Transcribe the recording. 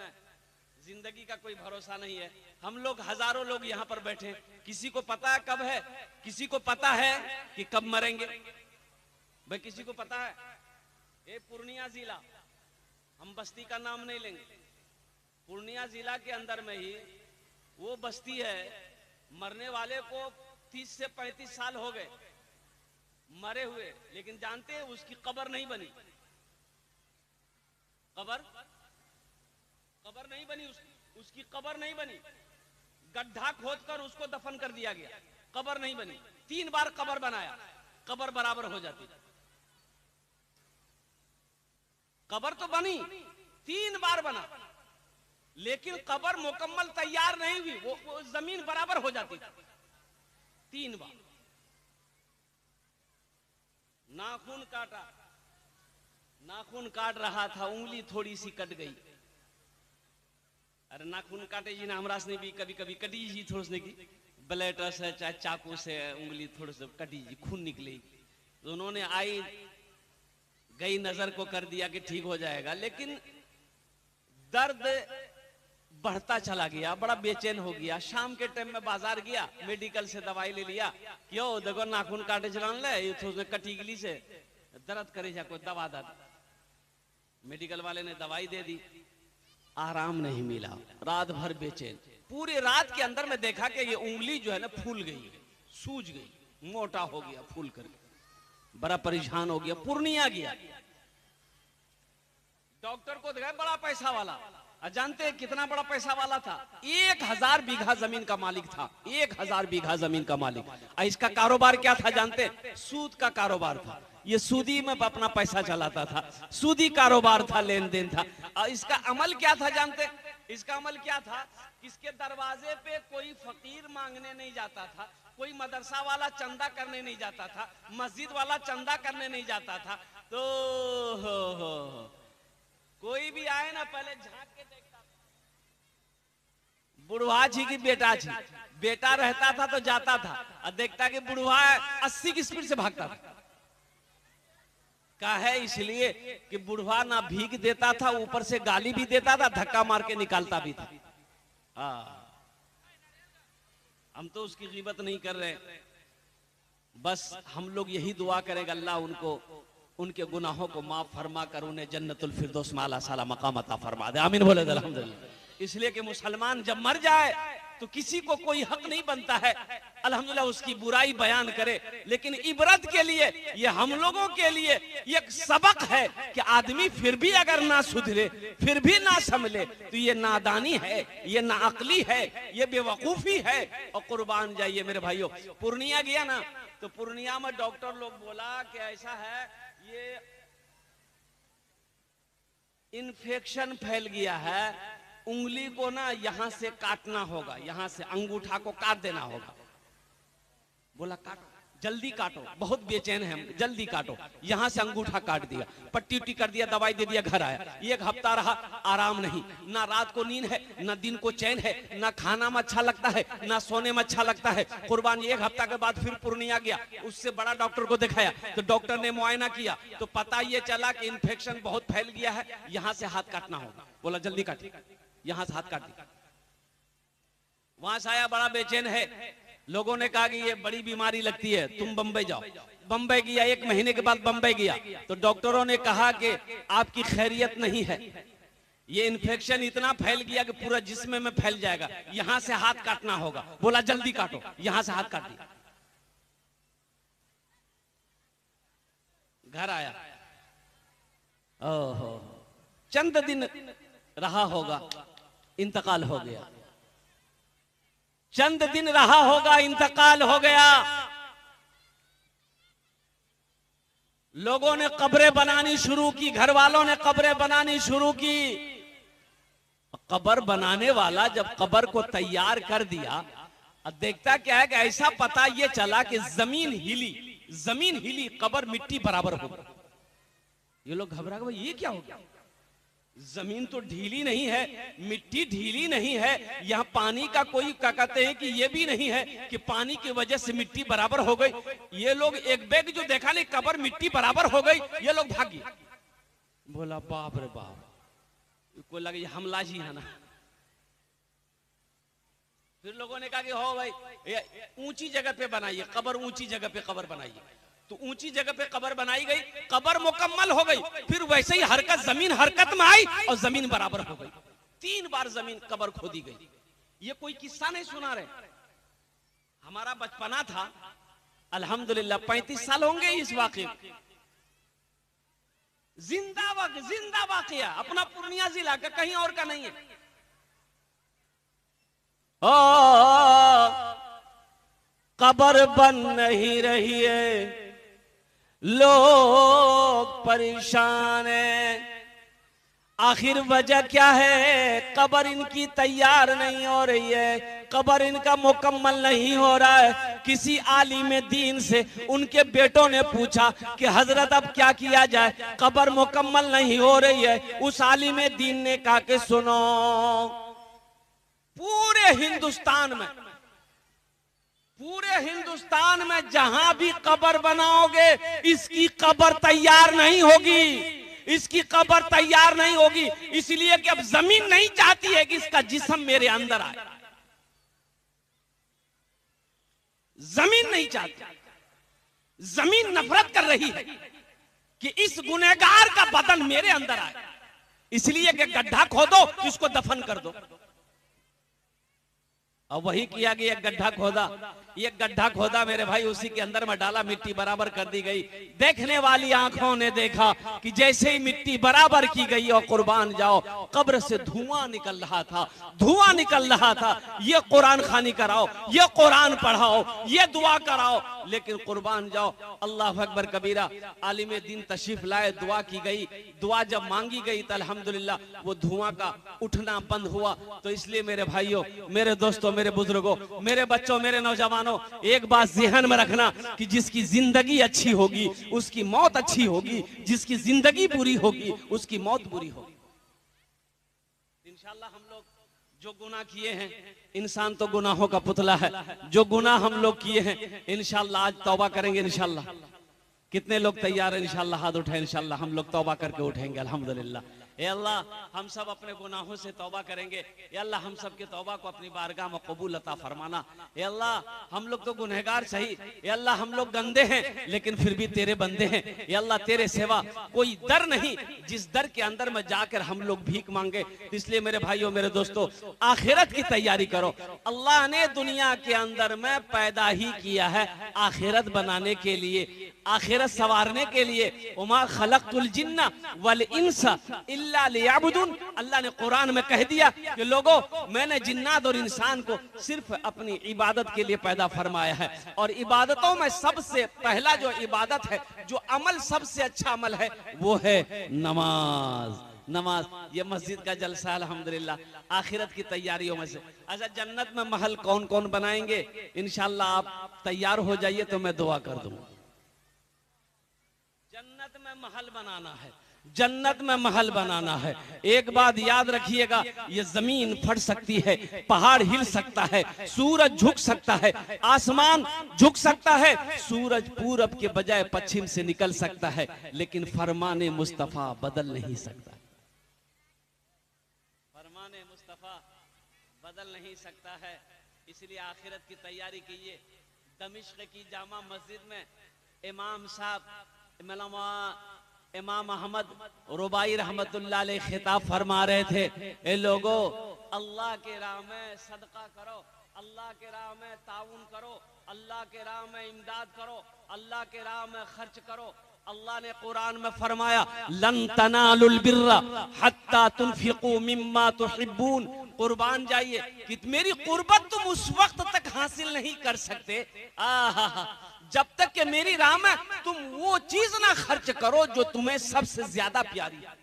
रहना है, जिंदगी का कोई भरोसा नहीं है। हम लोग हजारों लोग यहाँ पर बैठे हैं, किसी को पता है कब है, किसी को पता है कि कब मरेंगे? भाई किसी को पता है? ये पूर्णिया जिला, हम बस्ती का नाम नहीं लेंगे, पूर्णिया जिला के अंदर में ही वो बस्ती है, मरने वाले को 30 से 35 साल हो गए मरे हुए, लेकिन जानते हैं उसकी कब्र नहीं बनी। कब्र नहीं बनी, उसकी कब्र नहीं बनी, गड्ढा खोदकर उसको दफन कर दिया गया, कब्र नहीं बनी। 3 बार कब्र बनाया, कब्र बराबर हो जाती। कब्र तो बनी, 3 बार बना, लेकिन कब्र मुकम्मल तैयार नहीं हुई, वो जमीन बराबर हो जाती 3 बार। नाखून काटा, नाखून काट रहा था, उंगली थोड़ी सी कट गई। अरे नाखून काटे जी ना, हमरा से भी कभी कभी कटी जी, थोड़ी सी की ब्लेडर से चाहे चाकू से उंगली थोड़ी सी कटी जी, खून निकलेगी। तो उन्होंने आई गई नजर को कर दिया कि ठीक हो जाएगा, लेकिन दर्द बढ़ता चला गया, बड़ा बेचैन हो गया। शाम के टाइम में बाजार गया, मेडिकल से दवाई ले लिया, क्यों देखो नाखून काटे चलान ले, ये कटी गली से दर्द करे जा, कोई दवा दे। मेडिकल वाले ने दवाई दे दी, आराम नहीं मिला, रात भर बेचैन। पूरे रात के अंदर में देखा कि ये उंगली जो है ना फूल गई, सूज गई, मोटा हो गया, फूल कर बड़ा परेशान हो गया। पूर्णिया गया, डॉक्टर को देखा, बड़ा पैसा वाला। जानते हैं कितना बड़ा पैसा वाला था? 1000 बीघा जमीन का मालिक था, 1000 बीघा जमीन का मालिक। इसका कारोबार क्या था जानते? सूद का कारोबार था, ये सूदी में अपना पैसा चलाता था, सूदी कारोबार था, लेन देन था। और इसका अमल क्या था जानते? इसका अमल क्या था? इसके दरवाजे पे कोई फकीर मांगने नहीं जाता था, कोई मदरसा वाला चंदा करने नहीं जाता था, मस्जिद वाला चंदा करने नहीं जाता था। तो कोई भी आए ना पहले झांक के देखता था। बुढ़वा जी की बेटा थी, बेटा रहता था तो जाता था और देखता कि बुढ़वा 80 की स्पीड से भागता था। का है इसलिए कि बुढ़वा ना भीख देता था, ऊपर से गाली भी देता था, धक्का मार के निकालता भी था। हम तो उसकी गिबत नहीं कर रहे, बस हम लोग यही दुआ करेंगे अल्लाह उनको उनके गुनाहों को माफ फरमा कर उन्हें जन्नतुल फिरदौस में आला साला मकाम अता फरमा दे। आमीन बोले अल्हम्दुलिल्लाह। इसलिए कि मुसलमान जब मर जाए तो किसी को कोई हक नहीं बनता है अल्हम्दुलिल्लाह उसकी बुराई बयान करे, लेकिन इबरत के लिए, ये हम लोगों के लिए एक सबक है कि आदमी फिर भी अगर ना सुधरे, फिर भी ना संभले, तो ये नादानी है, ये नाअक्ली है, ये बेवकूफी है। और कुर्बान जाइए मेरे भाइयों, पूर्णिया गया ना, तो पूर्णिया में डॉक्टर लोग बोला कि ऐसा है, ये इन्फेक्शन फैल गया है, उंगली को ना यहां से काटना होगा, यहां से अंगूठा को काट देना होगा। बोला काटो, जल्दी काटो, बहुत बेचैन है हम, जल्दी काटो। यहां से अंगूठा काट दिया, पट्टी उट्टी कर दिया, दवाई दे दिया, घर आया। 1 हफ्ता रहा, आराम नहीं, ना रात को नींद है, ना दिन को चैन है, ना खाना में अच्छा लगता है, ना सोने में अच्छा लगता है। कुर्बान 1 हफ्ता के बाद फिर पूर्णिया गया, उससे बड़ा डॉक्टर को दिखाया, तो डॉक्टर ने मुआयना किया, तो पता ये चला कि इन्फेक्शन बहुत फैल गया है, यहां से हाथ काटना होगा। बोला जल्दी काटिए, यहां से हाथ काट दिया। वहां से आया, बड़ा बेचैन है। लोगों ने कहा कि ये बड़ी बीमारी लगती है, तुम बंबई जाओ। बंबई गया, 1 महीने के बाद बंबई गया, तो डॉक्टरों ने कहा कि आपकी खैरियत नहीं है, ये इन्फेक्शन इतना फैल गया कि पूरा जिस्म में फैल जाएगा, यहां से हाथ काटना होगा। बोला जल्दी काटो, यहां से हाथ काट दिया। घर आया, ओहो, चंद दिन रहा होगा, इंतकाल हो गया। चंद दिन रहा होगा, इंतकाल हो गया। लोगों ने कब्रें बनानी शुरू की, घर वालों ने कब्रें बनानी शुरू की। कब्र बनाने वाला जब कब्र को तैयार कर दिया, अब देखता क्या है कि ऐसा पता ये चला कि जमीन हिली, जमीन हिली, कब्र मिट्टी बराबर हो गई। ये लोग घबरा गए, ये क्या हो गया? जमीन तो ढीली नहीं है, मिट्टी ढीली नहीं है, यहाँ पानी का कोई क्या कहते हैं कि ये भी नहीं है कि पानी की वजह से मिट्टी बराबर हो गई। ये लोग एक बैग जो देखा नहीं, कब्र मिट्टी बराबर हो गई, ये लोग भाग गए। बोला बाप रे बाप, कोई लगे ये हमला जी है ना। फिर लोगों ने कहा कि हो भाई ऊंची जगह पे बनाइए कब्र, ऊंची जगह पे कब्र बनाइए। तो ऊंची जगह पे कब्र बनाई गई, कब्र मुकम्मल हो गई। फिर वैसे ही हरकत, जमीन हरकत में आई और जमीन बराबर हो गई। 3 बार जमीन कब्र खोदी गई। ये कोई किस्सा नहीं सुना रहे, हमारा बचपना था। अल्हम्दुलिल्लाह 35 साल होंगे इस वाक़े। जिंदा वाक़या, अपना पूर्णिया जिला का, कहीं और का नहीं है। कब्र बन नहीं रही है, लोग परेशान हैं। आखिर वजह क्या है? कब्र इनकी तैयार नहीं हो रही है, कब्र इनका मुकम्मल नहीं हो रहा है। किसी आलिम दीन से उनके बेटों ने पूछा कि हजरत अब क्या किया जाए, कब्र मुकम्मल नहीं हो रही है। उस आलिम दीन ने कहा कि सुनो, पूरे हिंदुस्तान में जहां भी कब्र बनाओगे, इसकी कब्र तैयार नहीं होगी, इसकी कब्र तैयार नहीं होगी। इसलिए कि अब जमीन नहीं चाहती है कि इसका जिस्म मेरे अंदर आए, जमीन नहीं चाहती। जमीन नफरत कर रही है कि इस गुनहगार का बदन मेरे अंदर आए, इसलिए कि गड्ढा खोदो, इसको दफन कर दो। और वही किया गया, गड्ढा खोदा। ये गड्ढा खोदा मेरे भाई, उसी के अंदर में डाला, मिट्टी बराबर कर दी गई। देखने वाली आंखों ने देखा कि जैसे ही मिट्टी बराबर की गई और कुर्बान जाओ, कब्र से धुआं निकल रहा था। ये कुरान खानी कराओ, ये कुरान पढ़ाओ, ये दुआ कराओ, लेकिन कुर्बान जाओ। अल्लाह अकबर कबीरा। आलिम दीन तशरीफ लाए, दुआ की गई। दुआ जब मांगी गई तो अल्हम्दुलिल्लाह वो धुआं का उठना बंद हुआ। तो इसलिए मेरे भाइयों, मेरे दोस्तों, मेरे बुजुर्गों, मेरे बच्चों, मेरे नौजवानों, एक बात ज़हन में रखना कि जिसकी जिंदगी अच्छी होगी उसकी मौत अच्छी होगी, जिसकी जिंदगी बुरी होगी उसकी मौत बुरी होगी। इंशाअल्लाह हम लोग जो गुनाह किए हैं, इंसान तो गुनाहों का पुतला है, जो गुनाह हम लोग किए हैं इंशाअल्लाह आज तौबा करेंगे। इंशाअल्लाह कितने लोग तैयार हैं? इंशाअल्लाह हाथ उठाएं। इंशाअल्लाह हम लोग तौबा करके उठेंगे अल्हम्दुलिल्लाह। ए अल्लाह, हम सब अपने गुनाहों से तौबा करेंगे। ए अल्लाह, हम सब के तौबा को अपनी बारगाह में कबूल अता फरमाना। ए अल्लाह, हम लोग तो गुनहगार सही, ए अल्लाह हम लोग गंदे हैं लेकिन फिर भी तेरे बंदे हैं। ए अल्लाह, तेरे सिवा कोई दर नहीं जिस दर के अंदर में जाकर हम लोग भीख मांगे। इसलिए मेरे भाइयों, मेरे दोस्तों, आखिरत की तैयारी करो। अल्लाह ने दुनिया के अंदर में पैदा ही किया है आखिरत बनाने के लिए, आखिरत संवारने के लिए। उमा खलक़तुल जिन्ना वल इंसा इल्ला लियअबुदून। अल्लाह ने कुरान में कह दिया कि लोगों, मैंने जिन्नात और इंसान को सिर्फ अपनी इबादत के लिए पैदा फरमाया है। और इबादतों में सबसे पहला जो इबादत है, जो अमल सबसे अच्छा अमल है, वो है नमाज। ये मस्जिद का जलसा अल्हम्दुलिल्लाह आखिरत की तैयारियों में से। अच्छा, जन्नत में महल कौन कौन बनाएंगे? इंशाअल्लाह आप तैयार हो जाइए तो मैं दुआ कर दूंगा। जन्नत में महल बनाना है, जन्नत में महल बनाना है। एक बात याद रखिएगा, ये जमीन फट सकती है, पहाड़ हिल सकता है, सूरज झुक सकता है, आसमान झुक सकता है, सूरज पूरब के बजाय पश्चिम से निकल सकता है, लेकिन फरमाने मुस्तफा बदल नहीं सकता। फरमाने मुस्तफा बदल नहीं सकता है। इसलिए आखिरत की तैयारी कीजिए। दमिश्क की जामा मस्जिद में इमाम साहब इमाम अहमद रुबाई रहमतुल्लाह अलैह खिताब फरमा रहे थे, ए लोगो, अल्लाह के राह में सदका करो, अल्लाह के राह में ताउन करो, अल्लाह के राह में इमदाद करो, अल्लाह के राह में खर्च करो। अल्लाह ने कुरान में फरमाया, लन तनालुल बिर्रा हत्ता तुनफिकू मिम्मा तुहिब्बून। कुर्बान जाइए कि मेरी कुर्बत तुम उस वक्त तक हासिल नहीं कर सकते जब तक कि मेरी राह में तुम वो चीज ना खर्च करो जो तुम्हें सबसे ज्यादा प्यारी है।